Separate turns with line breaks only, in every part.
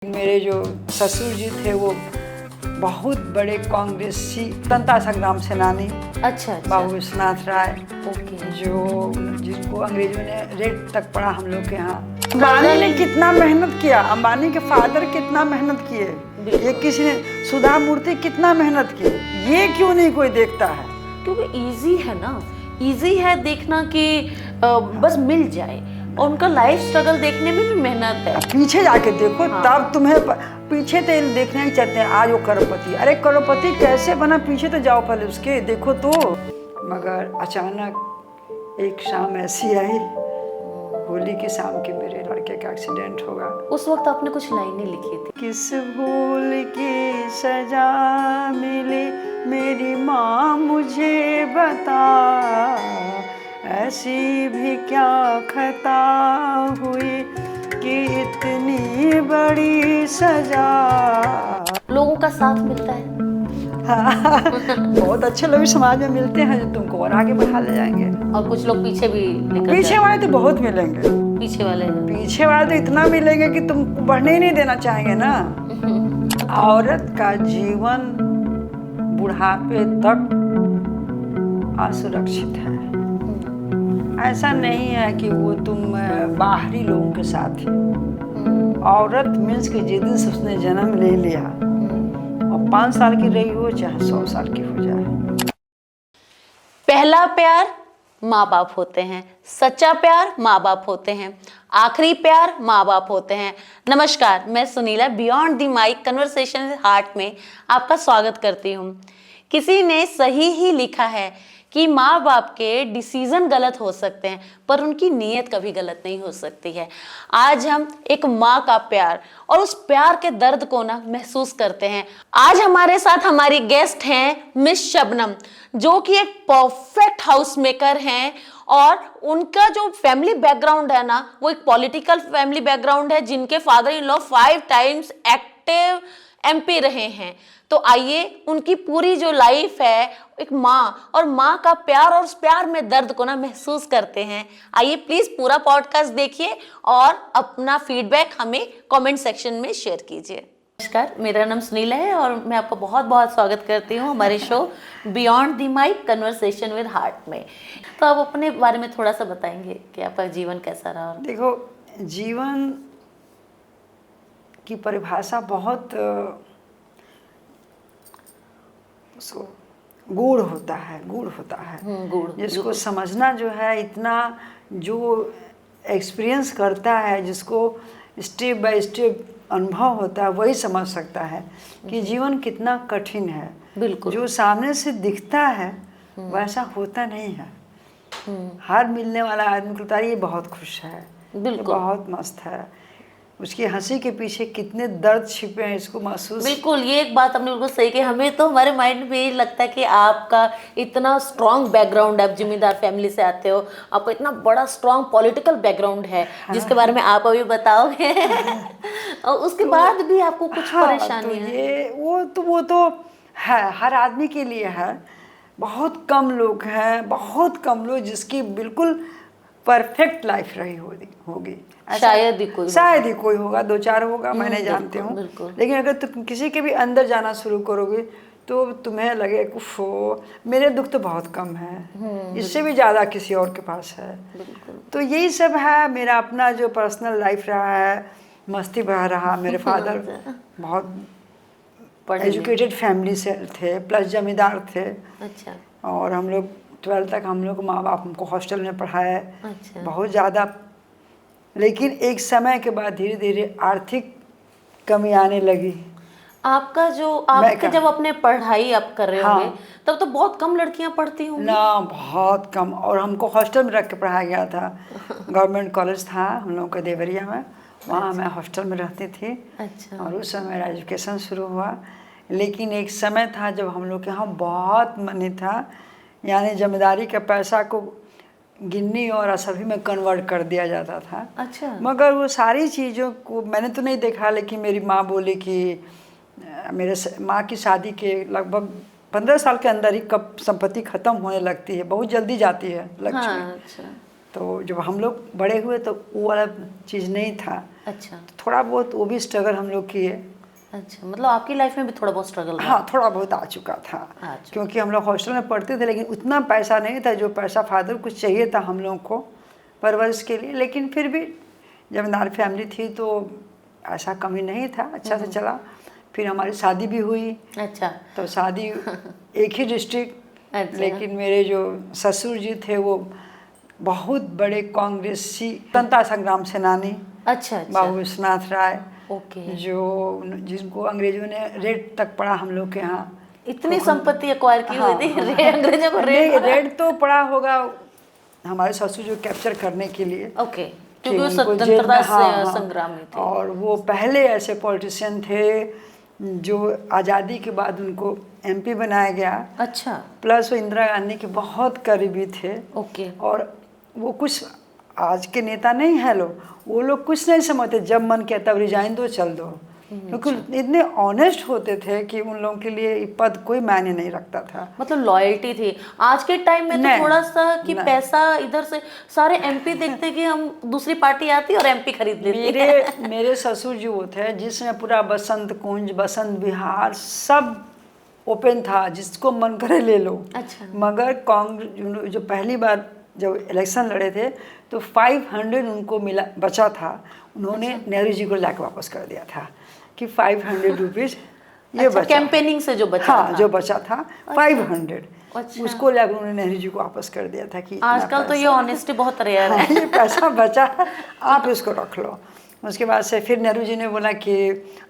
मेरे जो ससुर जी थे वो बहुत बड़े कांग्रेसी स्वतंत्रता संग्राम सेनानी
अच्छा।
बाबू विश्वनाथ राय,
ओके।
जिनको अंग्रेजों ने रेड तक पढ़ा हम लोग के यहाँ। अंबानी ने कितना मेहनत किया, अंबानी के फादर कितना मेहनत किए, ये किसी ने सुधा मूर्ति कितना मेहनत की, ये क्यों नहीं कोई देखता है?
क्योंकि इजी है ना, इजी है देखना कि बस मिल जाए, और उनका लाइफ स्ट्रगल देखने में भी मेहनत है।
पीछे जाके देखो। हाँ। तब तुम्हें पीछे तो देखना ही चाहते हैं आज वो करोड़पति, अरे करोड़पति कैसे बना, पीछे तो जाओ पहले उसके देखो तो। मगर अचानक एक शाम ऐसी आई, होली की शाम की मेरे लड़के का एक्सीडेंट होगा।
उस वक्त आपने कुछ लाइनें लिखी थी।
किस भूल की सजा मिली मेरी माँ मुझे बता, ऐसी भी क्या खता हुई कि इतनी बड़ी सजा।
लोगों का साथ मिलता है।
हाँ, बहुत अच्छे लोग समाज में मिलते हैं जो तुमको और आगे बढ़ा ले जाएंगे,
और कुछ लोग पीछे भी
पीछे वाले तो बहुत मिलेंगे।
पीछे वाले
तो इतना मिलेंगे कि तुम बढ़ने ही नहीं देना चाहेंगे ना। औरत का जीवन बुढ़ापे तक असुरक्षित है। ऐसा नहीं है कि वो तुम बाहरी लोगों के साथ ही। औरत मीन्स कि जिस दिन से उसने जन्म ले लिया, और 5 साल की रही हो चाहे 100 साल की हो जाए।
पहला प्यार माँ बाप होते हैं, सच्चा प्यार माँ बाप होते हैं, आखिरी प्यार माँ बाप होते हैं। नमस्कार, मैं Sunila beyond the mic conversation with heart में आपका स्वागत करती हूँ। किसी ने सही ही लिखा है कि माँ बाप के डिसीजन गलत हो सकते हैं पर उनकी नीयत कभी गलत नहीं हो सकती है। आज हम एक माँ का प्यार और उस प्यार के दर्द को ना महसूस करते हैं। आज हमारे साथ हमारी गेस्ट हैं मिस शबनम, जो कि एक परफेक्ट हाउस मेकर हैं, और उनका जो फैमिली बैकग्राउंड है ना, वो एक पॉलिटिकल फैमिली बैकग्राउंड है, जिनके father in law 5 times active MP रहे हैं। तो आइए उनकी पूरी जो लाइफ है, एक माँ और माँ का प्यार और उस प्यार में दर्द को ना महसूस करते हैं। आइए प्लीज पूरा पॉडकास्ट देखिए और अपना फीडबैक हमें कमेंट सेक्शन में शेयर कीजिए। नमस्कार, मेरा नाम सुनीला है और मैं आपका बहुत बहुत स्वागत करती हूँ हमारे show beyond the mic conversation with heart में। तो आप अपने बारे में थोड़ा सा बताएंगे कि आपका जीवन कैसा रहा?
देखो, जीवन की परिभाषा बहुत उसको गूढ़ होता है
गूढ़,
जिसको समझना जो है, इतना जो एक्सपीरियंस करता है, जिसको स्टेप बाय स्टेप अनुभव होता है, वही समझ सकता है कि जीवन कितना कठिन है।
बिल्कुल।
जो सामने से दिखता है वैसा होता नहीं है। हर मिलने वाला आदमी को लगता है ये बहुत खुश है,
बिल्कुल,
बहुत मस्त है, उसकी हंसी के पीछे कितने दर्द छिपे हैं इसको महसूस।
बिल्कुल, ये एक बात आपने बिल्कुल सही कही। हमें तो हमारे माइंड में ये लगता है कि आपका इतना स्ट्रॉन्ग बैकग्राउंड है, आप जिम्मेदार फैमिली से आते हो, आपका इतना बड़ा स्ट्रॉन्ग पॉलिटिकल बैकग्राउंड है, जिसके बारे में आप अभी बताओगे। और उसके बाद भी आपको कुछ परेशानी है?
ये वो तो है, हर आदमी के लिए है। बहुत कम लोग हैं, बहुत कम लोग जिसकी बिल्कुल परफेक्ट लाइफ रही होगी। शायद ही कोई होगा, 2-4 होगा, मैं नहीं जानती हूँ। लेकिन अगर तुम किसी के भी अंदर जाना शुरू करोगे तो तुम्हें लगे उफ़ो, मेरे दुख तो बहुत कम है, इससे भी ज़्यादा किसी और के पास है। तो यही सब है। मेरा अपना जो पर्सनल लाइफ रहा है, मस्ती भरा रहा। मेरे फादर बहुत एजुकेटेड फैमिली से थे, प्लस जमींदार थे।
अच्छा।
और हम लोग 12th तक हम लोग माँ बाप हमको हॉस्टल में पढ़ाया।
अच्छा।
बहुत ज़्यादा। लेकिन एक समय के बाद धीरे धीरे आर्थिक कमी आने लगी।
आपका जो आपके जब अपने पढ़ाई आप कर रहे होंगे, तब तो बहुत कम लड़कियां पढ़ती होंगी
ना, बहुत कम। और हमको हॉस्टल में रख के पढ़ाया गया था। गवर्नमेंट कॉलेज था हम लोगों का देवरिया में, वहाँ मैं हॉस्टल में रहती थी।
अच्छा। और
उस समय मेरा एजुकेशन शुरू हुआ। लेकिन एक समय था जब हम लोग के यहाँ बहुत मनी था, यानी जमींदारी के पैसा को गिन्नी और असभी में कन्वर्ट कर दिया जाता था।
अच्छा।
मगर वो सारी चीज़ों को मैंने तो नहीं देखा, लेकिन मेरी माँ बोली कि मेरे माँ की शादी के लगभग 15 साल के अंदर ही कब संपत्ति ख़त्म होने लगती है, बहुत जल्दी जाती है लक्ष्मी।
हाँ, अच्छा।
तो जब हम लोग बड़े हुए तो वो वाला चीज़ नहीं था।
अच्छा
थोड़ा बहुत वो भी स्ट्रगल हम लोग किए।
अच्छा, मतलब आपकी लाइफ में भी थोड़ा बहुत स्ट्रगल रहा?
हाँ, थोड़ा बहुत आ चुका था।
अच्छा।
क्योंकि हम लोग हॉस्टल में पढ़ते थे, लेकिन उतना पैसा नहीं था जो पैसा फादर को चाहिए था हम लोग को परवरिश के लिए। लेकिन फिर भी जमींदार फैमिली थी तो ऐसा कमी नहीं था, अच्छा से चला। फिर हमारी शादी भी हुई।
अच्छा
तो शादी एक ही डिस्ट्रिक्ट,
अच्छा।
लेकिन मेरे जो ससुर जी थे वो बहुत बड़े कांग्रेसी स्वतंत्रता संग्राम सेनानी
अच्छा अच्छा
बाबू विश्वनाथ राय,
ओके।
जो जिनको अंग्रेजों ने रेड तक पढ़ा हम लोग के यहाँ।
इतनी संपत्ति एक्वायर की हुई थी अंग्रेजों को
नहीं,
रेड?
रेड तो पड़ा होगा हमारे ससुर जो कैप्चर करने के लिए,
ओके,
कि
क्योंकि वो
उनको जेल में,
स्वतंत्रता संग्रामी थे।
और वो पहले ऐसे पॉलिटिशियन थे जो आज़ादी के बाद उनको एमपी बनाया गया।
अच्छा
प्लस वो इंदिरा गांधी के बहुत करीबी थे।
ओके।
और वो कुछ आज के नेता नहीं है लोग, वो लोग कुछ नहीं समझते, जब मन किया तब रिजाइन दो, चल दो। क्योंकि इतने ऑनेस्ट होते थे कि उन लोगों के लिए पद कोई मायने नहीं रखता था।
मतलब लॉयल्टी थी। आज के टाइम में तो
नहीं,
थोड़ा सा कि
नहीं।
पैसा इधर से सारे एमपी देखते कि हम दूसरी पार्टी आती और एमपी खरीद लेते।
मेरे ससुर जी वो थे जिसमें पूरा बसंत कुंज, बसंत विहार सब ओपन था, जिसको मन करे ले लो।
अच्छा।
मगर कांग्रेस जो पहली बार जब इलेक्शन लड़े थे तो 500 उनको मिला बचा था, उन्होंने नेहरू जी को लाके वापस कर दिया था कि 500 रुपीज़ ये
अच्छा,
बचा।
कैंपेनिंग से जो बचा
हाँ,
था।
जो बचा था 500,
अच्छा।
उसको लाकर उन्होंने नेहरू जी को वापस कर दिया था कि
आजकल तो ये ऑनेस्टी बहुत रेयर है।
ये पैसा बचा, आप इसको रख लो। उसके बाद से फिर नेहरू जी ने बोला कि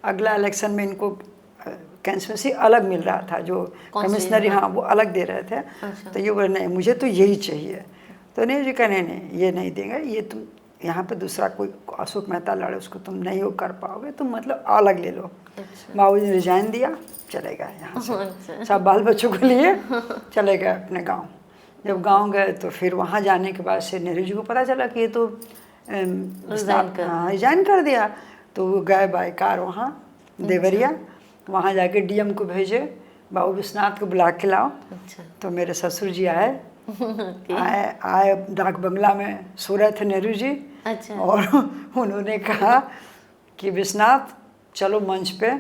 अगला इलेक्शन में इनको कंस्टिट्यूंसी अलग मिल रहा था, जो कमिश्नरी, हाँ, वो अलग दे रहे थे।
अच्छा।
तो ये बोले नहीं, मुझे तो यही चाहिए। तो नेहरू जी कहा नहीं, ये नहीं देंगे, ये तुम यहाँ पे दूसरा कोई अशोक मेहता लड़े, उसको तुम नहीं वो कर पाओगे, तुम मतलब अलग ले लो। बाबू जी ने रिजाइन दिया, चले गए यहाँ से, सब बाल बच्चों को लिए चले गए अपने गाँव। जब गांव गए तो फिर वहाँ जाने के बाद से नेहरू जी को पता चला कि ये तो रिजाइन कर दिया। तो वो गए बाय कार वहाँ देवरिया, वहाँ जाके डीएम को भेजे, बाबू विश्वनाथ को बुला के लाओ।
अच्छा।
तो मेरे ससुर जी आए आए डाक बंगला में सो रहे थे नेहरू जी।
अच्छा।
और उन्होंने कहा कि विश्वनाथ चलो मंच पे,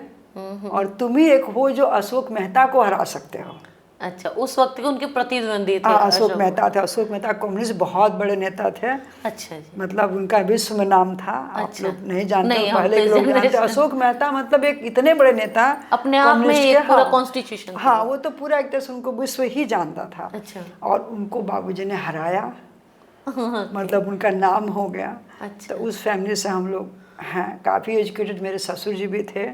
और तुम ही एक हो जो अशोक मेहता को हरा सकते हो।
अच्छा, उस वक्त के उनके प्रतिद्वंदी थे
अशोक मेहता थे। अशोक मेहता कम्युनिस्ट बहुत बड़े नेता थे।
अच्छा जी।
मतलब उनका विश्व में नाम था।
अच्छा।
आप लोग नहीं जानते,
नहीं,
पहले के लोग जानते। अशोक मेहता मतलब एक इतने बड़े नेता,
अपने आप में एक पूरा कॉन्स्टिट्यूशन।
हाँ, वो तो पूरा एक तरह से उनको विश्व ही जानता था।
अच्छा।
और उनको बाबूजी ने हराया, मतलब उनका नाम हो गया।
अच्छा।
तो उस फैमिली से हम लोग हैं, काफ़ी एजुकेटेड। मेरे ससुर जी भी थे,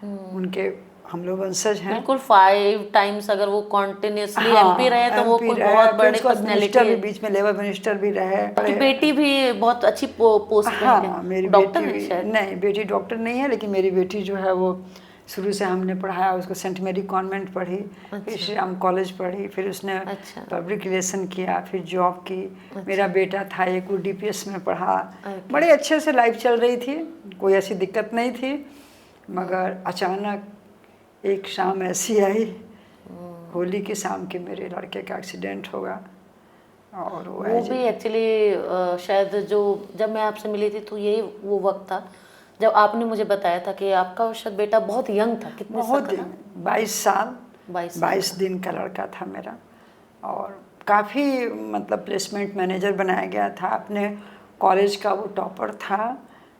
उनके हम लोग वंशज हैं।
बिल्कुल 5 टाइम्स अगर वो कॉन्टिन्यूसली एमपी रहे तो वो कोई बहुत बड़े पर्सनैलिटी
भी, बीच में लेबर मिनिस्टर भी रहे।
आपकी बेटी भी बहुत अच्छी पोस्ट पे है।
हाँ, मेरी
डॉक्टर
बेटी
है शायद?
नहीं, बेटी डॉक्टर नहीं है, लेकिन मेरी बेटी जो है वो शुरू से हमने पढ़ाया उसको। सेंट मेरी कॉन्वेंट पढ़ी, फिर श्री राम कॉलेज पढ़ी, फिर उसने पब्लिक रिलेशन किया, फिर जॉब की। मेरा बेटा था एक, वो डीपीएस में पढ़ा। बड़े अच्छे से लाइफ चल रही थी, कोई ऐसी दिक्कत नहीं थी। मगर अचानक एक शाम ऐसी आई, होली की शाम के मेरे लड़के का एक्सीडेंट होगा। और
वो भी एक्चुअली शायद जो जब मैं आपसे मिली थी तो यही वो वक्त था जब आपने मुझे बताया था कि आपका शायद बेटा बहुत यंग था। कितने
बहुत 22 साल 22 दिन का लड़का था मेरा। और काफ़ी मतलब प्लेसमेंट मैनेजर बनाया गया था। अपने कॉलेज का वो टॉपर था,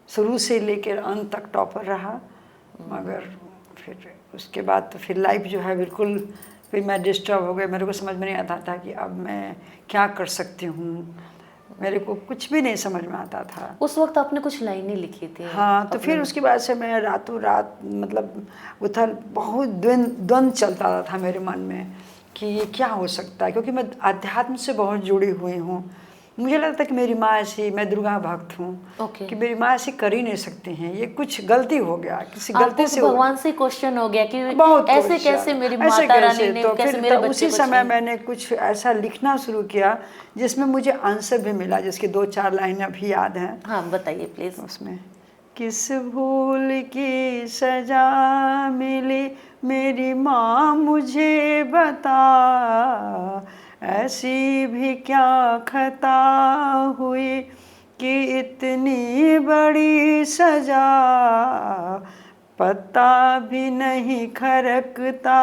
शुरू से लेकर अंत तक टॉपर रहा। मगर फिर उसके बाद तो फिर लाइफ जो है बिल्कुल, फिर मैं डिस्टर्ब हो गई। मेरे को समझ में नहीं आता था कि अब मैं क्या कर सकती हूँ, मेरे को कुछ भी नहीं समझ में आता था।
उस वक्त आपने कुछ लाइनें लिखी थी?
हाँ, तो फिर उसके बाद से मैं रातों रात मतलब उथल बहुत द्वंद्व चलता था मेरे मन में कि ये क्या हो सकता है, क्योंकि मैं अध्यात्म से बहुत जुड़ी हुई हूँ। मुझे लगता है कि मेरी माँ ऐसी, मैं दुर्गा भक्त हूँ, कि मेरी माँ ऐसी कर ही नहीं सकती हैं, ये कुछ गलती हो गया, किसी गलती से
भगवान से क्वेश्चन हो गया कि
बहुत
ऐसे कैसे मेरी माता रानी ने,
तो
कैसे
फिर
मेरे बच्चे
उसी समय मैंने कुछ ऐसा लिखना शुरू किया जिसमें मुझे आंसर भी मिला, जिसकी 2-4 लाइनें अभी याद हैं।
हाँ, बताइए प्लीज।
उसमें किस भूल की सजा मिली मेरी माँ मुझे बता, ऐसी भी क्या खता हुई कि इतनी बड़ी सजा, पत्ता भी नहीं खरकता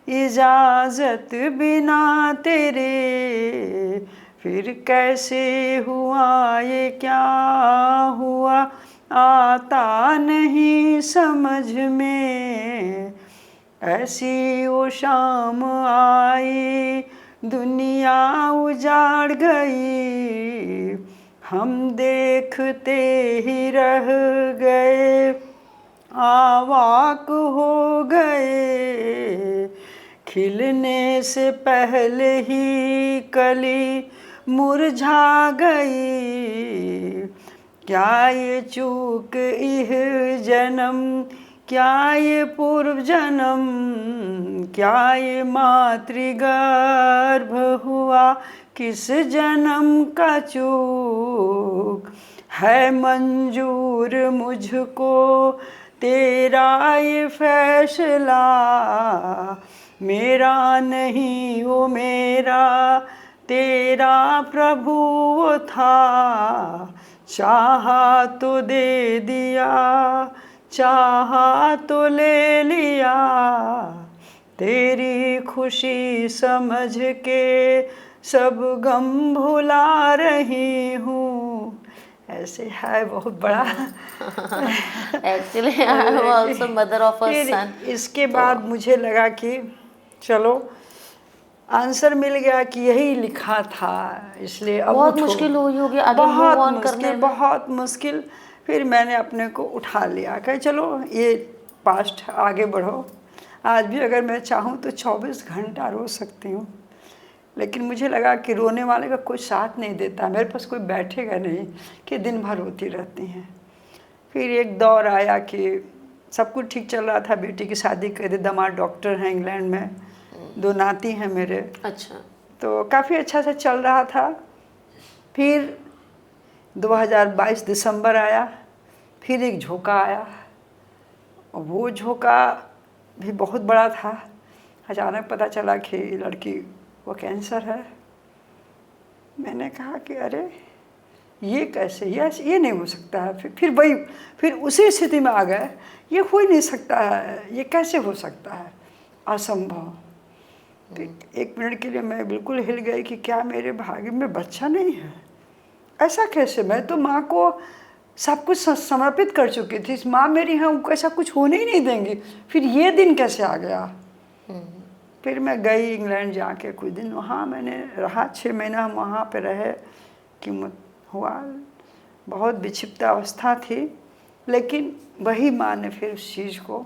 इजाज़त बिना तेरे, फिर कैसे हुआ ये क्या हुआ आता नहीं समझ में। ऐसी वो शाम आई दुनिया उजाड़ गई, हम देखते ही रह गए आवाक हो गए। खिलने से पहले ही कली मुरझा गई, क्या ये चूक इह जन्म, क्या ये पूर्व जन्म, क्या ये मातृगर्भ हुआ किस जन्म का चूक। है मंजूर मुझको तेरा ये फैसला, मेरा नहीं वो मेरा तेरा प्रभु वो था। चाहा तो दे दिया, चाहा तो ले लिया, तेरी खुशी समझ के सब गम भुला रही हूँ। ऐसे है बहुत बड़ा।
Actually I am also mother of a
फिर
सन।
इसके बाद मुझे लगा कि चलो आंसर मिल गया कि यही लिखा था, इसलिए अब
बहुत
उठो।
मुश्किल हुई होगी आगे
बहुत
मूव ऑन
मुश्किल,
करने में।
बहुत मुश्किल। फिर मैंने अपने को उठा लिया कि चलो ये पास्ट आगे बढ़ो। आज भी अगर मैं चाहूँ तो 24 घंटा रो सकती हूँ, लेकिन मुझे लगा कि रोने वाले का कोई साथ नहीं देता, मेरे पास कोई बैठेगा नहीं कि दिन भर रोती रहती हैं। फिर एक दौर आया कि सब कुछ ठीक चल रहा था, बेटी की शादी कर दी, दामाद डॉक्टर हैं इंग्लैंड में, 2 नाती हैं मेरे।
अच्छा।
तो काफ़ी अच्छा से चल रहा था। फिर 2022 दिसंबर आया, फिर एक झोंका आया, और वो झोंका भी बहुत बड़ा था। अचानक पता चला कि लड़की को कैंसर है। मैंने कहा कि अरे ये कैसे, ये नहीं हो सकता है। फिर उसी स्थिति में आ गए, ये हो ही नहीं सकता है, ये कैसे हो सकता है, असंभव। फिर 1 मिनट के लिए मैं बिल्कुल हिल गई कि क्या मेरे भाग्य में बच्चा नहीं है, ऐसा कैसे। मैं तो माँ को सब कुछ समर्पित कर चुकी थी, माँ मेरी हैं, उनको ऐसा कुछ होने ही नहीं देंगी, फिर ये दिन कैसे आ गया। फिर मैं गई इंग्लैंड, जाके कुछ दिन वहाँ मैंने रहा, 6 महीना हम वहाँ पे रहे। कीमत हुआ, बहुत विक्षिप्त अवस्था थी, लेकिन वही माँ ने फिर उस चीज़ को।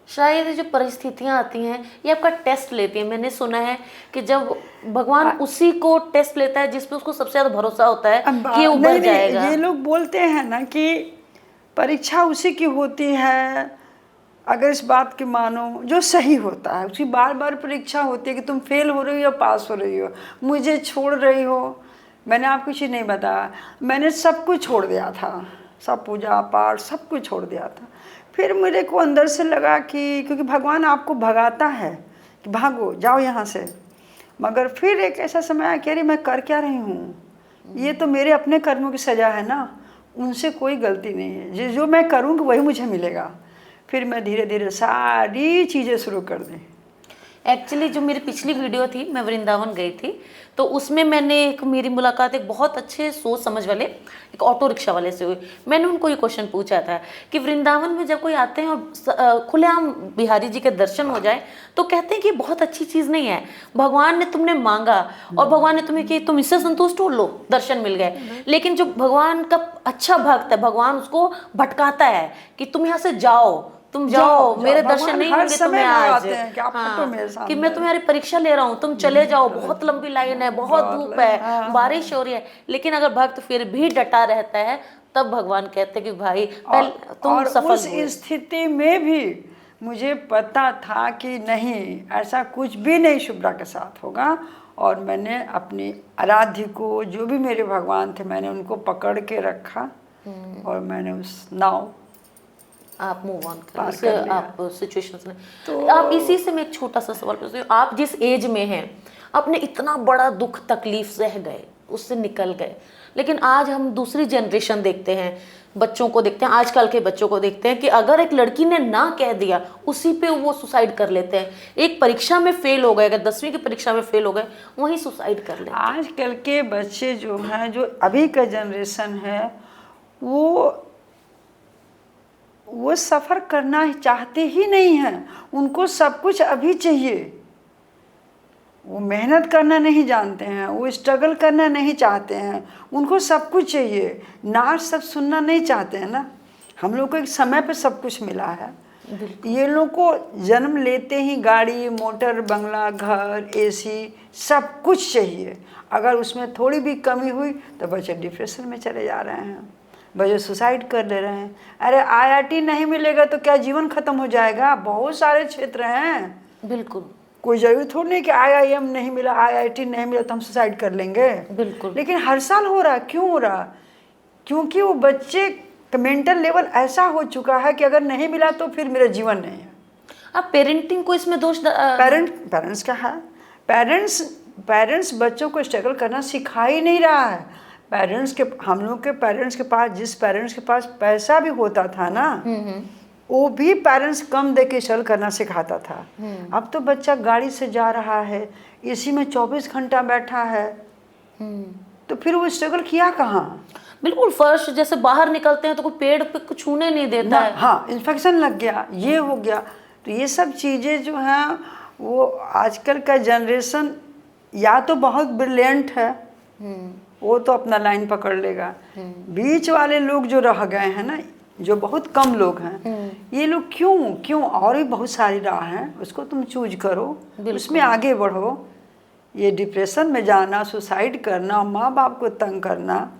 शायद जो परिस्थितियां आती हैं ये आपका टेस्ट लेती है। मैंने सुना है कि जब भगवान उसी को टेस्ट लेता है जिसपे उसको सबसे ज्यादा भरोसा होता है कि ये उभर जाएगा।
ये लोग बोलते हैं ना कि परीक्षा उसी की होती है, अगर इस बात की मानो जो सही होता है, उसकी बार बार परीक्षा होती है कि तुम फेल हो रही हो या पास हो रही हो, मुझे छोड़ रही हो। मैंने आपको कुछ नहीं बताया, मैंने सब कुछ छोड़ दिया था, सब पूजा पाठ सब कुछ छोड़ दिया था। फिर मेरे को अंदर से लगा कि क्योंकि भगवान आपको भगाता है कि भागो जाओ यहाँ से, मगर फिर एक ऐसा समय आया कि अरे मैं कर क्या रही हूँ, ये तो मेरे अपने कर्मों की सज़ा है ना, उनसे कोई गलती नहीं है, जो मैं करूँगी वही मुझे मिलेगा। फिर मैं धीरे धीरे सारी चीज़ें शुरू कर दी।
एक्चुअली जो मेरी पिछली वीडियो थी, मैं वृंदावन गई थी, तो उसमें मेरी मुलाकात एक बहुत अच्छे सोच समझ वाले एक ऑटो रिक्शा वाले से हुई। मैंने उनको ये क्वेश्चन पूछा था कि वृंदावन में जब कोई आते हैं और खुलेआम बिहारी जी के दर्शन हो जाए तो कहते हैं कि बहुत अच्छी चीज़ नहीं है, भगवान ने तुमने मांगा और भगवान ने तुम्हें कि तुम इससे संतुष्ट हो लो, दर्शन मिल गए। लेकिन जो भगवान का अच्छा भक्त है, भगवान उसको भटकाता है कि तुम यहाँ से जाओ, तुम जाओ, मेरे दर्शन नहीं होंगे तुम्हें आज। कि मैं तुम्हारी परीक्षा ले रहा हूँ, तुम चले जाओ, बहुत लंबी लाइन है, बहुत धूप है, बारिश हो रही है। लेकिन अगर भक्त फिर भी डटा रहता है तब भगवान कहते कि भाई पहले तुम सफल
उस स्थिति में भी मुझे पता था कि नहीं, ऐसा कुछ भी नहीं शुभ्रा के साथ होगा। और मैंने अपनी आराध्य को, जो भी मेरे भगवान थे, मैंने उनको पकड़ के रखा और मैंने उस नाव
आप मूव ऑन
पार
कर
कर लिया।
आप सिचुएशंस में। तो आप इसी से मैं एक छोटा सा सवाल पूछती हूँ, आप जिस एज में हैं आपने इतना बड़ा दुख तकलीफ सह गए, उससे निकल गए, लेकिन आज हम दूसरी जनरेशन देखते हैं, बच्चों को देखते हैं, आजकल के बच्चों को देखते हैं कि अगर एक लड़की ने ना कह दिया उसी पे वो सुसाइड कर लेते हैं। एक परीक्षा में फेल हो गए, अगर 10वीं की परीक्षा में फेल हो गए वहीं सुसाइड कर लेते हैं।
आजकल के बच्चे जो हैं, जो अभी का जनरेशन है, वो सफ़र करना चाहते ही नहीं हैं। उनको सब कुछ अभी चाहिए। वो मेहनत करना नहीं जानते हैं, वो स्ट्रगल करना नहीं चाहते हैं, उनको सब कुछ चाहिए। नाच सब सुनना नहीं चाहते हैं ना। हम लोग को एक समय पे सब कुछ मिला है। ये लोग को जन्म लेते ही गाड़ी, मोटर, बंगला, घर, एसी सब कुछ चाहिए। अगर उसमें थोड़ी भी कमी हुई तो बच्चे डिप्रेशन में चले जा रहे हैं, बच्चे सुसाइड कर ले रहे हैं। अरे आईआईटी नहीं मिलेगा तो क्या जीवन खत्म हो जाएगा? बहुत सारे क्षेत्र हैं।
बिल्कुल,
कोई जरूरी थोड़ी नहीं कि आईआईएम नहीं मिला, आईआईटी नहीं मिला तो हम सुसाइड कर लेंगे।
बिल्कुल।
लेकिन हर साल हो रहा, क्यों हो रहा? क्योंकि वो बच्चे का मेंटल लेवल ऐसा हो चुका है कि अगर नहीं मिला तो फिर मेरा जीवन नहीं है।
आप पेरेंटिंग को इसमें दोष
पेरेंट्स का है। पेरेंट्स बच्चों को स्ट्रगल करना सिखा ही नहीं रहा है। हम लोग के पेरेंट्स के पास, जिस पेरेंट्स के पास पैसा भी होता था ना, वो भी पेरेंट्स कम दे के स्ट्रगल करना सिखाता था। अब तो बच्चा गाड़ी से जा रहा है, एसी में 24 घंटा बैठा है, तो फिर वो स्ट्रगल किया कहाँ?
बिल्कुल, फर्श जैसे बाहर निकलते हैं तो कोई पेड़ पे कुछ छूने नहीं देता है।
हाँ, इन्फेक्शन लग गया, ये हो गया। तो ये सब चीज़ें जो हैं, वो आजकल का जनरेशन या तो बहुत ब्रिलियंट है, वो तो अपना लाइन पकड़ लेगा। बीच वाले लोग जो रह गए हैं ना, जो बहुत कम लोग हैं, ये लोग क्यों और भी बहुत सारी राह हैं, उसको तुम चूज करो, उसमें आगे बढ़ो। ये डिप्रेशन में जाना, सुसाइड करना, माँ बाप को तंग करना,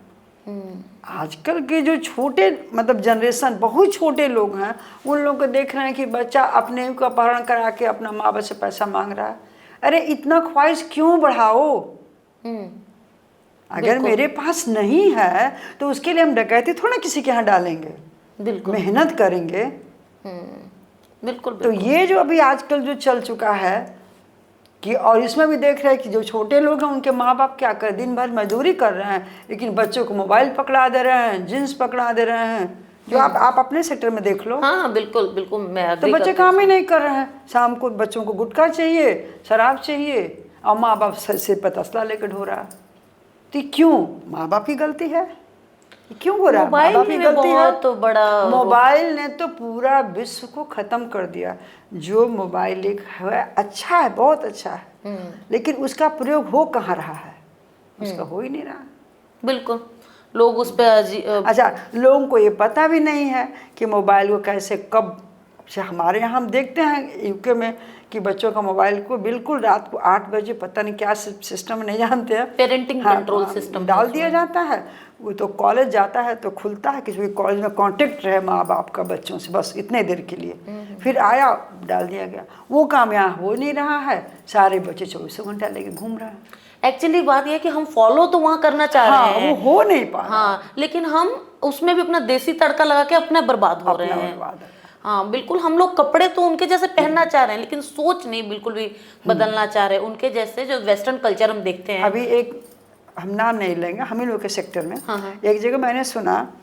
आजकल के जो छोटे मतलब जनरेशन, बहुत छोटे लोग हैं, उन लोग को देख रहे हैं कि बच्चा अपने को अपहरण करा के अपना माँ बाप से पैसा मांग रहा है। अरे इतना ख्वाहिश क्यों बढ़ाओ? अगर मेरे पास नहीं है तो उसके लिए हम डकैती थोड़ा किसी के यहाँ डालेंगे,
बिल्कुल
मेहनत करेंगे।
बिल्कुल।
तो ये जो अभी आजकल जो चल चुका है कि, और इसमें भी देख रहे हैं कि जो छोटे लोग हैं उनके माँ बाप क्या कर, दिन भर मजदूरी कर रहे हैं, लेकिन बच्चों को मोबाइल पकड़ा दे रहे हैं, जींस पकड़ा दे रहे हैं। जो आप अपने सेक्टर में देख लो।
हाँ बिल्कुल बिल्कुल, मैं
तो बच्चे काम ही नहीं कर रहे हैं। शाम को बच्चों को गुटखा चाहिए, शराब चाहिए, और माँ बाप से पे तसला लेकर ढो रहा। तो क्यों? माँ बाप की गलती है? क्यों हो रहा है? माँ बाप की गलती है।
तो बड़ा
मोबाइल ने तो पूरा विश्व को खत्म कर दिया। जो मोबाइल एक है, अच्छा है, बहुत अच्छा है, लेकिन उसका प्रयोग हो कहाँ रहा है? उसका हो ही नहीं रहा।
बिल्कुल, लोग उस पर
अच्छा, लोगों को ये पता भी नहीं है कि मोबाइल को कैसे, कब। हमारे यहाँ हम देखते हैं यूके में कि बच्चों का मोबाइल को बिल्कुल रात को 8 बजे, पता नहीं क्या सिस्टम नहीं जानते हैं,
पेरेंटिंग कंट्रोल सिस्टम
डाल दिया जाता है। वो तो कॉलेज जाता है तो खुलता है, किसी कॉलेज में कांटेक्ट रहे माँ बाप का बच्चों से, बस इतने देर के लिए, फिर आया डाल दिया गया। वो काम यहाँ हो नहीं रहा है। सारे बच्चे 24 घंटा लेके घूम रहे हैं।
एक्चुअली बात यह है कि हम फॉलो तो वहाँ करना चाह रहे हैं,
वो हो नहीं पा रहा।
हाँ, लेकिन हम उसमें भी अपना देसी तड़का लगा के अपना बर्बाद हो रहे हैं। हाँ बिल्कुल, हम लोग कपड़े तो उनके जैसे पहनना चाह रहे हैं, लेकिन सोच नहीं बिल्कुल भी बदलना चाह रहे, उनके जैसे जो वेस्टर्न कल्चर हम देखते हैं।
अभी एक, हम नाम नहीं लेंगे, हम ही लोग के सेक्टर में एक जगह मैंने सुना,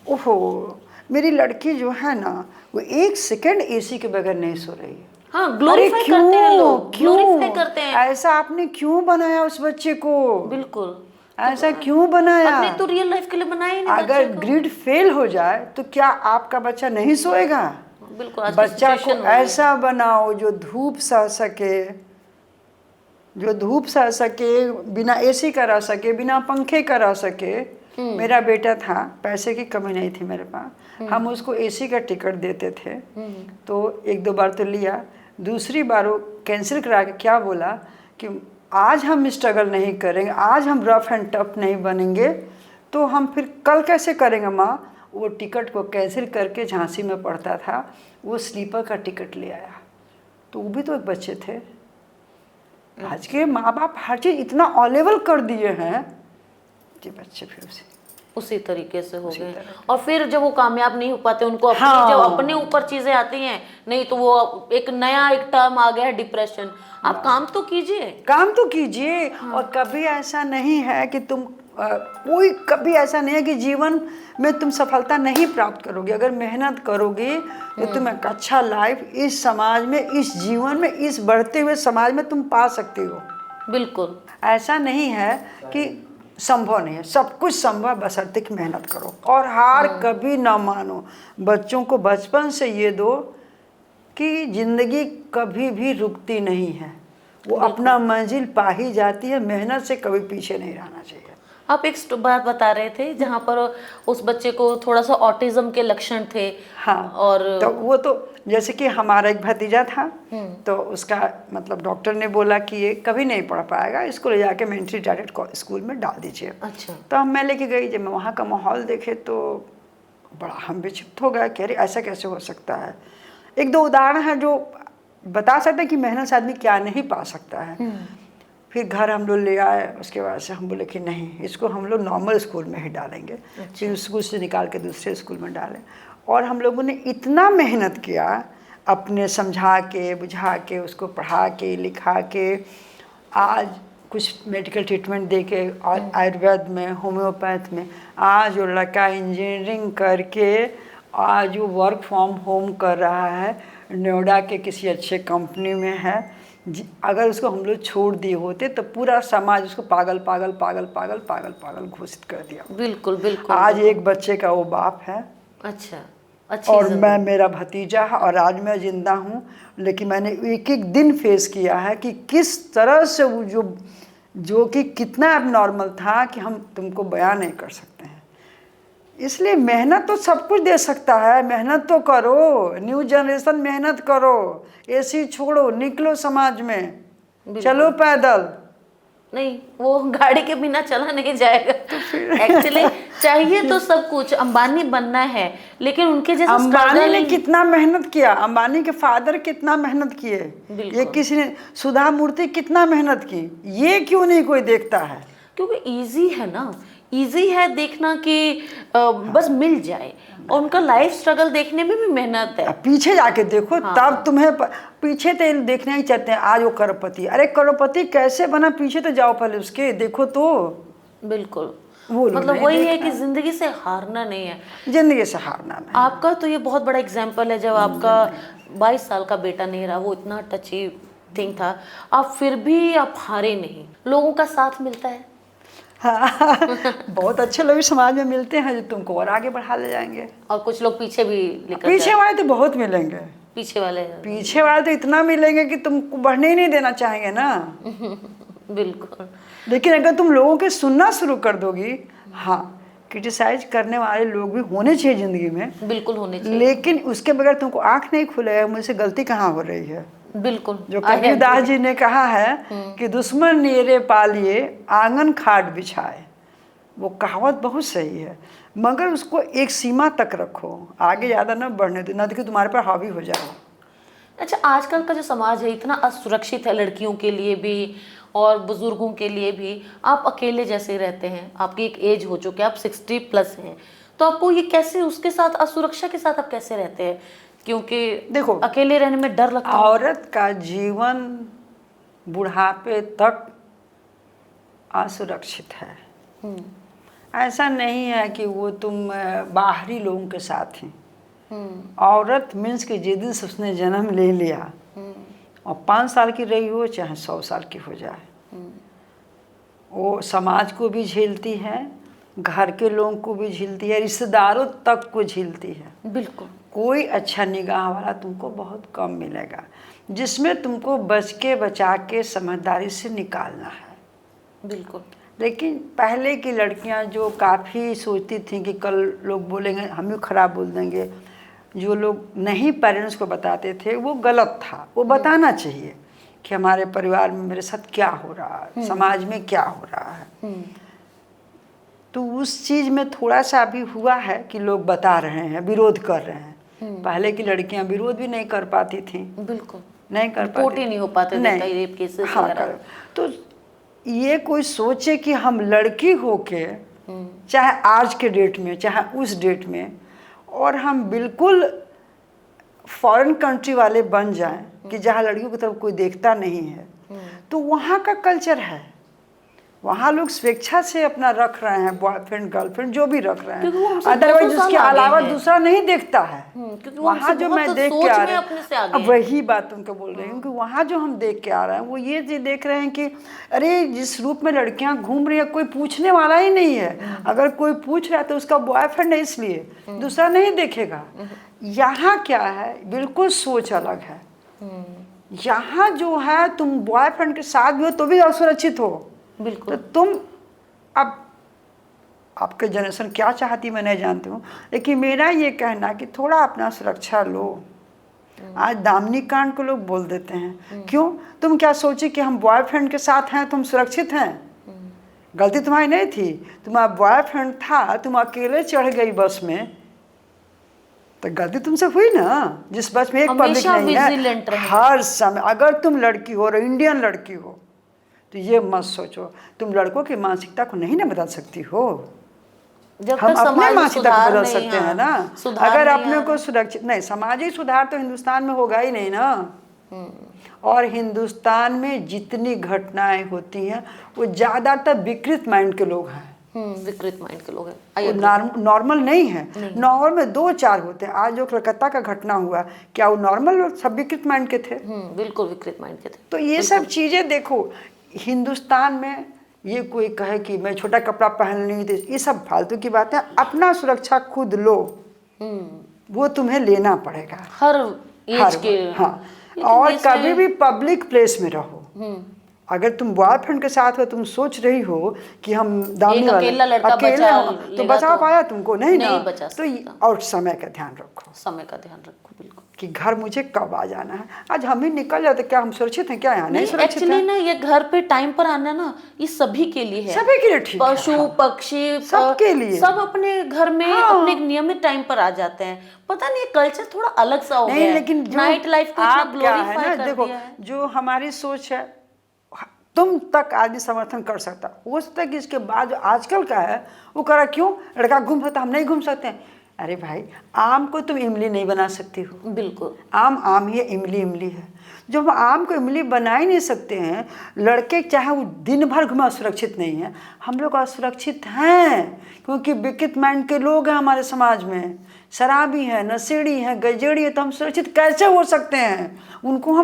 ओहो, मेरी लड़की जो है ना, वो 1 सेकंड एसी के बगैर नहीं सो रही है।
हाँ, ग्लोरीफाई करते हैं लोग, ग्लोरीफाई करते हैं।
ऐसा आपने क्यों बनाया उस बच्चे को?
बिल्कुल,
ऐसा क्यों बनाया?
आपने तो रियल लाइफ के लिए बनाया ही नहीं।
अगर ग्रिड फेल हो जाए तो क्या आपका बच्चा नहीं सोएगा?
बिल्कुल,
बच्चा को ऐसा बनाओ जो धूप सह सके, बिना एसी का रह सके, बिना पंखे का रह सके। मेरा बेटा था, पैसे की कमी नहीं थी मेरे पास, हम उसको एसी का टिकट देते थे, तो 1-2 बार तो लिया, दूसरी बार वो कैंसिल करा के क्या बोला कि आज हम स्ट्रगल नहीं करेंगे, आज हम रफ एंड टफ नहीं बनेंगे, तो हम फिर कल कैसे करेंगे माँ? वो टिकट को कैंसिल करके, झांसी में पढ़ता था, वो स्लीपर का टिकट ले आया। तो वो भी तो एक बच्चे थे। आज के माँ बाप हर चीज़ इतना अवेलेबल कर दिए हैं कि बच्चे फिर उसे
उसी तरीके से हो
उसी
गए।
तरह
और फिर जब वो कामयाब नहीं हो पाते, उनको अपनी
हाँ।
जब अपने ऊपर चीजें आती हैं, नहीं तो वो एक नया एक टर्म आ गया है डिप्रेशन। आप काम तो कीजिए।
काम तो कीजिए। और कभी ऐसा नहीं है कि तुम कोई कभी ऐसा नहीं है कि जीवन में तुम सफलता नहीं प्राप्त करोगे। अगर मेहनत करोगे तो तुम एक अच्छा लाइफ इस समाज में, इस जीवन में, इस बढ़ते हुए समाज में तुम पा सकते हो।
बिल्कुल।
ऐसा नहीं है कि संभव नहीं है, सब कुछ संभव, बशर्ते कि मेहनत करो और हार कभी ना मानो। बच्चों को बचपन से ये दो कि जिंदगी कभी भी रुकती नहीं है, वो अपना मंजिल पा ही जाती है। मेहनत से कभी पीछे नहीं रहना चाहिए।
आप एक बात बता रहे थे जहाँ पर उस बच्चे को थोड़ा सा ऑटिज्म के लक्षण थे।
हाँ,
और
तो वो तो जैसे कि हमारा एक भतीजा था, तो उसका मतलब डॉक्टर ने बोला कि ये कभी नहीं पढ़ पाएगा, इसको ले जाके मेंटली रिटार्डेड स्कूल में डाल दीजिए।
अच्छा।
तो मैं लेके गई। जब मैं वहाँ का माहौल देखे तो बड़ा हम विचलित हो गए कि अरे ऐसा कैसे हो सकता है। एक दो उदाहरण है जो बता सकते हैं कि मेहनत से आदमी क्या नहीं पा सकता है। फिर घर हम लोग ले आए, उसके बाद से हम बोले कि नहीं, इसको हम लोग नॉर्मल स्कूल में ही डालेंगे। फिर उस स्कूल से निकाल के दूसरे स्कूल में डालें। और हम लोगों ने इतना मेहनत किया, अपने समझा के बुझा के उसको पढ़ा के लिखा के, आज कुछ मेडिकल ट्रीटमेंट दे के और आयुर्वेद में, होम्योपैथ में, आज वो लड़का इंजीनियरिंग करके आज वो वर्क फ्रॉम होम कर रहा है, नोएडा के किसी अच्छे कंपनी में है। अगर उसको हम लोग छोड़ दिए होते तो पूरा समाज उसको पागल पागल पागल पागल पागल पागल घोषित कर दिया।
बिल्कुल बिल्कुल।
आज एक बच्चे का वो बाप है।
अच्छा, अच्छी
और मैं, मेरा भतीजा है और आज मैं जिंदा हूँ। लेकिन मैंने एक एक दिन फेस किया है कि किस तरह से वो जो कि कितना एबनॉर्मल था कि हम तुमको बयान नहीं कर सकते हैं। इसलिए मेहनत तो सब कुछ दे सकता है। मेहनत तो करो, न्यू जनरेशन मेहनत करो, एसी छोड़ो, निकलो समाज में, चलो पैदल।
नहीं, वो गाड़ी के बिना चला नहीं जाएगा। एक्चुअली चाहिए तो सब कुछ। अंबानी बनना है, लेकिन उनके जैसा
अंबानी ने कितना मेहनत किया, अंबानी के फादर कितना मेहनत किए, ये किसी ने, सुधा मूर्ति कितना मेहनत की, ये क्यों नहीं कोई देखता है?
क्योंकि इजी है ना, इजी है देखना कि बस मिल जाए। और उनका लाइफ स्ट्रगल देखने में भी मेहनत है।
पीछे जाके देखो। हाँ। तब तुम्हें पीछे तो देखने ही चाहते हैं। आज वो करोड़पति, अरे करोड़पति कैसे बना, पीछे तो जाओ पहले उसके, देखो तो।
बिल्कुल।
वो
मतलब वही है कि जिंदगी से हारना नहीं है,
जिंदगी से हारना नहीं।
आपका तो ये बहुत बड़ा एग्जाम्पल है। जब आपका 22 साल का बेटा नहीं रहा, वो इतना टची थिंग था, आप फिर भी आप हारे नहीं। लोगों का साथ मिलता है।
हाँ, बहुत अच्छे लोग समाज में मिलते हैं जो तुमको और आगे बढ़ा ले जाएंगे।
और कुछ लोग पीछे भी लेकर
पीछे वाले तो बहुत मिलेंगे।
पीछे वाले
तो इतना मिलेंगे कि तुमको बढ़ने ही नहीं देना चाहेंगे ना।
बिल्कुल।
लेकिन अगर तुम लोगों के सुनना शुरू कर दोगी, हाँ, क्रिटिसाइज करने वाले लोग भी होने चाहिए जिंदगी में,
बिल्कुं होने चाहिए,
लेकिन उसके बगैर तुमको आंख नहीं खुलेगा मुझसे गलती कहाँ हो रही है।
बिल्कुल।
जो कबीरदास जी ने कहा है कि दुश्मन नेरे पालिए आंगन खाट बिछाए, वो कहावत बहुत सही है, मगर उसको एक सीमा तक रखो, आगे ज़्यादा न बढ़ने दो, न कि तुम्हारे पर हावी हो जाए।
अच्छा, आजकल का जो समाज है इतना असुरक्षित है, लड़कियों के लिए भी और बुजुर्गों के लिए भी। आप अकेले जैसे रहते हैं, आपकी एक एज हो चुकी है, आप 60+ हैं, तो आपको ये कैसे, उसके साथ असुरक्षा के साथ आप कैसे रहते हैं? क्योंकि
देखो,
अकेले रहने में डर लगता है।
औरत का जीवन बुढ़ापे तक असुरक्षित है। ऐसा नहीं है कि वो तुम बाहरी लोगों के साथ हैं। औरत मीन्स कि जिस दिन से उसने जन्म ले लिया, और 5 साल की रही हो चाहे 100 साल की हो जाए, वो समाज को भी झेलती है, घर के लोगों को भी झेलती है, रिश्तेदारों तक को झेलती है।
बिल्कुल।
कोई अच्छा निगाह वाला तुमको बहुत कम मिलेगा, जिसमें तुमको बच के बचा के समझदारी से निकालना है।
बिल्कुल।
लेकिन पहले की लड़कियां जो काफ़ी सोचती थीं कि कल लोग बोलेंगे, हम भी खराब बोल देंगे, जो लोग नहीं पेरेंट्स को बताते थे वो गलत था। वो बताना चाहिए कि हमारे परिवार में मेरे साथ क्या हो रहा है, समाज में क्या हो रहा है। तो उस चीज़ में थोड़ा सा अभी हुआ है कि लोग बता रहे हैं, विरोध कर रहे हैं। पहले की लड़कियां विरोध भी नहीं कर पाती थीं।
बिल्कुल
नहीं कर पाती,
रिपोर्ट ही नहीं हो पाते थे कई रेप केसेस वगैरह।
तो ये कोई सोचे कि हम लड़की होके चाहे आज के डेट में चाहे उस डेट में, और हम बिल्कुल फॉरेन कंट्री वाले बन जाएं कि जहाँ लड़कियों की तरफ कोई देखता नहीं है, तो वहाँ का कल्चर है, वहाँ लोग स्वेच्छा से अपना रख रहे हैं, बॉयफ्रेंड गर्लफ्रेंड जो भी रख रहे हैं, अदरवाइज उसके अलावा दूसरा नहीं देखता है। वहाँ जो मैं देख के आ रहा हूँ, वही बात तुमको बोल रही हूँ कि वहाँ जो हम देख के आ रहे हैं वो ये देख रहे हैं कि अरे जिस रूप में लड़कियाँ घूम रही है कोई पूछने वाला ही नहीं है, अगर कोई पूछ रहा है तो उसका बॉयफ्रेंड है इसलिए, दूसरा नहीं देखेगा। यहाँ क्या है, बिल्कुल सोच अलग है। यहाँ जो है तुम बॉयफ्रेंड के साथ भी हो तो भी असुरक्षित हो,
बिल्कुल।
तो तुम अब आपके जनरेशन क्या चाहती मैं नहीं जानती हूँ, लेकिन मेरा ये कहना कि थोड़ा अपना सुरक्षा लो। आज दामिनी कांड को लोग बोल देते हैं, क्यों? तुम क्या सोची कि हम बॉयफ्रेंड के साथ हैं तुम सुरक्षित हैं? गलती तुम्हारी नहीं थी, तुम्हारा बॉयफ्रेंड था, तुम अकेले चढ़ गई बस में, तो गलती तुमसे हुई ना। जिस बस में एक पब्लिक नहीं है, हर समय अगर तुम लड़की हो और इंडियन लड़की हो तो ये मत सोचो तुम लड़कों की मानसिकता को नहीं ना बदल सकती हो।
जब
हम
तक
अपने मानसिकता को बदल
नहीं,
सकते हैं ना, अगर अपने को सुरक्षित नहीं, सामाजिक सुधार तो हिंदुस्तान में होगा ही नहीं ना। और हिंदुस्तान में जितनी घटनाएं होती हैं वो ज़्यादातर विकृत माइंड के लोग हैं।
विकृत माइंड के लोग हैं,
नॉर्मल नहीं है। नॉर्मल में 2-4 होते हैं। आज जो कलकत्ता का घटना हुआ, क्या वो नॉर्मल लोग सब विकृत माइंड के थे?
बिल्कुल विकृत माइंड के थे।
तो ये सब चीज़ें देखो, हिंदुस्तान में ये कोई कहे कि मैं छोटा कपड़ा पहन ली थी, ये सब फालतू की बातें। अपना सुरक्षा खुद लो, वो तुम्हें लेना पड़ेगा
हर एज के।
हाँ, और कभी भी पब्लिक प्लेस में रहो। अगर तुम बॉयफ्रेंड के साथ हो, तुम सोच रही हो कि हम दामी वाले अकेले हो तो बचा पाया तुमको? नहीं ना। तो और समय का ध्यान रखो,
समय का ध्यान रखो, बिल्कुल,
कि घर मुझे कब आ जाना है। आज हम ही निकल जाते, क्या हम सुरक्षित हैं? क्या यहाँ नहीं सुरक्षित
है? ना, ये घर पे टाइम पर आना ना, ये सभी के लिए है,
सभी के लिए ठीक है।
पशु पक्षी
सबके लिए,
सब अपने घर में अपने नियमित टाइम पर आ जाते हैं। पता नहीं कल्चर थोड़ा अलग सा हो गया है,
लेकिन
नाइट लाइफ को इतना ग्लोरीफाई कर
देखो,
दिया है।
जो हमारी सोच है तुम तक आदमी समर्थन कर सकता, उस तक इसके बाद आजकल का है वो करा, क्यों लड़का घूम सकता हम नहीं घूम सकते हैं? अरे भाई, आम को तुम इमली नहीं बना सकती हो।
बिल्कुल,
आम ही है, इमली इमली है। जो हम आम को इमली बना ही नहीं सकते हैं, लड़के चाहे वो दिन भर घुमा सुरक्षित नहीं है, हम लोग असुरक्षित हैं क्योंकि विकृत माइंड के लोग हैं हमारे समाज में। शराबी है, नशेड़ी है, गजेड़ी है, तो हम सुरक्षित कैसे हो सकते हैं? उनको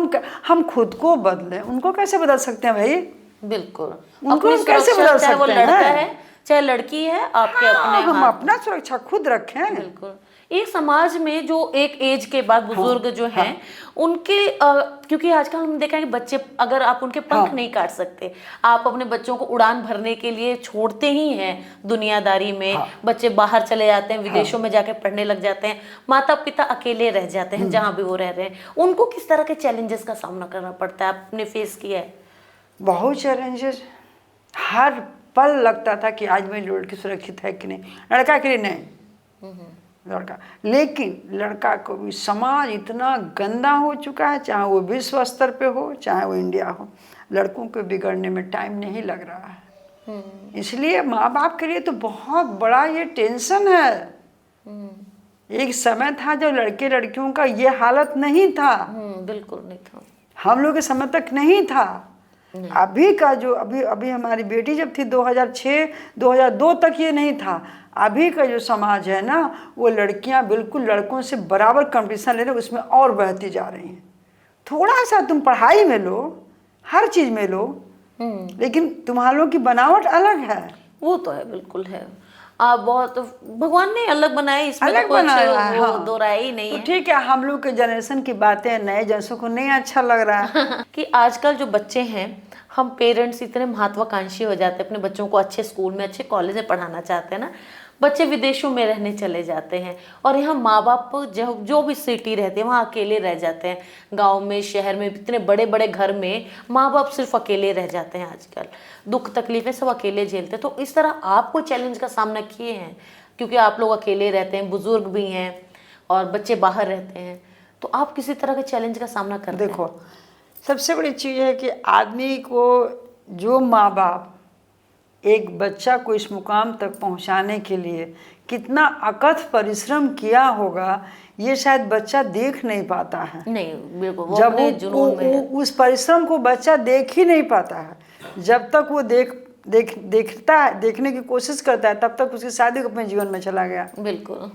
हम खुद को बदलें, उनको कैसे बदल सकते हैं भाई?
बिल्कुल,
उनको हम कैसे बदल सकते
हैं? चाहे लड़की है, आपके अपने
हम अपना सुरक्षा खुद रखें।
बिल्कुल। एक समाज में जो एक एज के बाद बुजुर्ग जो हैं उनके क्योंकि आजकल हम देखा है कि बच्चे, अगर आप उनके पंख नहीं काट सकते, आप अपने बच्चों को उड़ान भरने के लिए छोड़ते ही हैं दुनियादारी में। बच्चे बाहर चले जाते हैं, विदेशों में जाके पढ़ने लग जाते हैं, माता पिता अकेले रह जाते हैं जहाँ भी वो रह रहे हैं। उनको किस तरह के चैलेंजेस का सामना करना पड़ता है? आपने फेस किया है?
बहुत चैलेंजेस, हर पल लगता था कि आज मेरी लड़की सुरक्षित है कि नहीं। लड़का के लिए नहीं, लड़का, लेकिन लड़का को भी समाज इतना गंदा हो चुका है, चाहे वो विश्व स्तर पे हो चाहे वो इंडिया हो, लड़कों को बिगड़ने में टाइम नहीं लग रहा है। इसलिए माँ बाप के लिए तो बहुत बड़ा ये टेंशन है। एक समय था जब लड़के लड़कियों का ये हालत नहीं था।
बिल्कुल नहीं था, हम
लोग के समय तक नहीं था। अभी का जो अभी हमारी बेटी जब थी 2006-2002 तक ये नहीं था। अभी का जो समाज है ना, वो लड़कियां बिल्कुल लड़कों से बराबर कंपटीशन ले रहे, उसमें और बढ़ती जा रही हैं। थोड़ा सा तुम पढ़ाई में लो, हर चीज़ में लो, लेकिन तुम्हारों की बनावट अलग है।
वो तो है, बिल्कुल है। आप बहुत, भगवान ने अलग बनाए, इसमें
अलग
तो कुछ
बनाया है,
वो दो राय ही नहीं
तो
है।
ठीक है, हम लोग के जनरेशन की बातें नए जनरेशन को नहीं अच्छा लग रहा है।
कि आजकल जो बच्चे हैं, हम पेरेंट्स इतने महत्वाकांक्षी हो जाते हैं, अपने बच्चों को अच्छे स्कूल में, अच्छे कॉलेज में पढ़ाना चाहते हैं ना। बच्चे विदेशों में रहने चले जाते हैं और यहाँ माँ बाप जो भी सिटी रहते हैं वहाँ अकेले रह जाते हैं। गांव में, शहर में, इतने बड़े बड़े घर में माँ बाप सिर्फ अकेले रह जाते हैं। आजकल दुख तकलीफें सब अकेले झेलते हैं। तो इस तरह आप कोई चैलेंज का सामना किए हैं? क्योंकि आप लोग अकेले रहते हैं, बुजुर्ग भी हैं और बच्चे बाहर रहते हैं, तो आप किसी तरह के चैलेंज का सामना करते हैं?
देखो, सबसे बड़ी चीज़ है कि आदमी को जो माँ बाप एक बच्चा को इस मुकाम तक पहुंचाने के लिए कितना अकथ परिश्रम किया होगा, ये शायद बच्चा देख नहीं पाता है।
नहीं, बिल्कुल वो
जब
अपने जुनून में है।
उस परिश्रम को बच्चा देख ही नहीं पाता है। जब तक वो देखता है, देखने की कोशिश करता है, तब तक उसकी शादी अपने जीवन में चला गया,
बिल्कुल।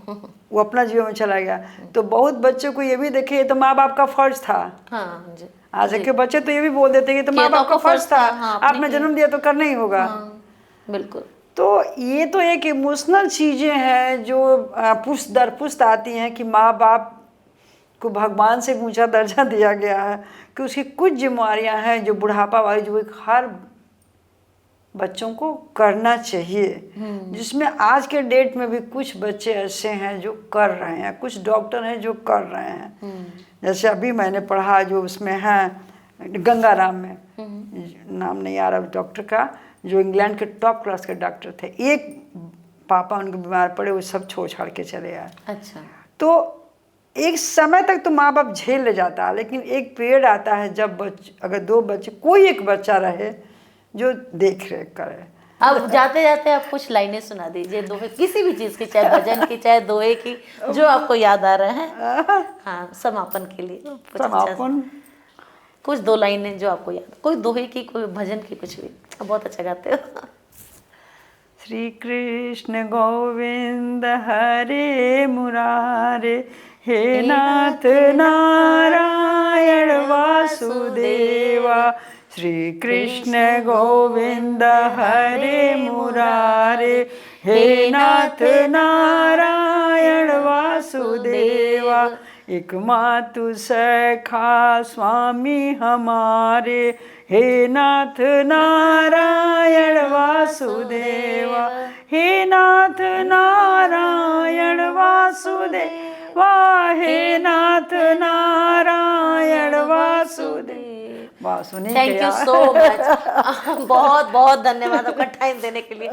वो अपना जीवन में चला गया। तो बहुत बच्चों को ये भी देखे, ये तो माँ बाप का फर्ज था।
हाँ जी,
आज के बच्चे तो ये भी बोल देते हैं कि तो माँ बाप का फर्ज था,
हाँ,
आपने जन्म दिया तो करना ही होगा।
हाँ, बिल्कुल।
तो ये तो एक इमोशनल चीज़ें हैं जो पुष्ट दर पुष्ट आती हैं कि माँ बाप को भगवान से ऊंचा दर्जा दिया गया है कि उसकी कुछ जिम्मेवारियां हैं जो बुढ़ापा वाली, जो एक हर बच्चों को करना चाहिए, जिसमें आज के डेट में भी कुछ बच्चे ऐसे हैं जो कर रहे हैं, कुछ डॉक्टर हैं जो कर रहे हैं। जैसे अभी मैंने पढ़ा जो उसमें है गंगाराम में, नाम नहीं आ रहा डॉक्टर का, जो इंग्लैंड के टॉप क्लास के डॉक्टर थे। एक पापा उनके बीमार पड़े, वो सब छोड़ छाड़ के चले आए।
अच्छा।
तो एक समय तक तो माँ बाप झेल ले जाता है, लेकिन एक पीरियड आता है जब अगर दो बच्चे, कोई एक बच्चा रहे जो देख रेख करे।
अब जाते जाते आप कुछ लाइनें सुना दीजिए, दोहे किसी भी चीज की, चाहे भजन की, चाहे दोहे की, जो आपको याद आ रहे हैं। हाँ, समापन के लिए कुछ
समापन
कुछ 2 लाइनें जो आपको याद, कोई दोहे की, कोई भजन की, कुछ भी। आप बहुत अच्छा गाते हो।
श्री कृष्ण गोविंद हरे मुरारे, हे नाथ नारायण वासुदेवा। श्री कृष्ण गोविंद हरे मुरारे, हे नाथ नारायण वासुदेवा। एक मातु सखा स्वामी हमारे, हे नाथ नारायण वासुदेवा। हे नाथ नारायण वासुदेवा, हे नाथ Narayan Vasudeva.
Thank you so much. बहुत बहुत धन्यवाद आपका टाइम देने के लिए।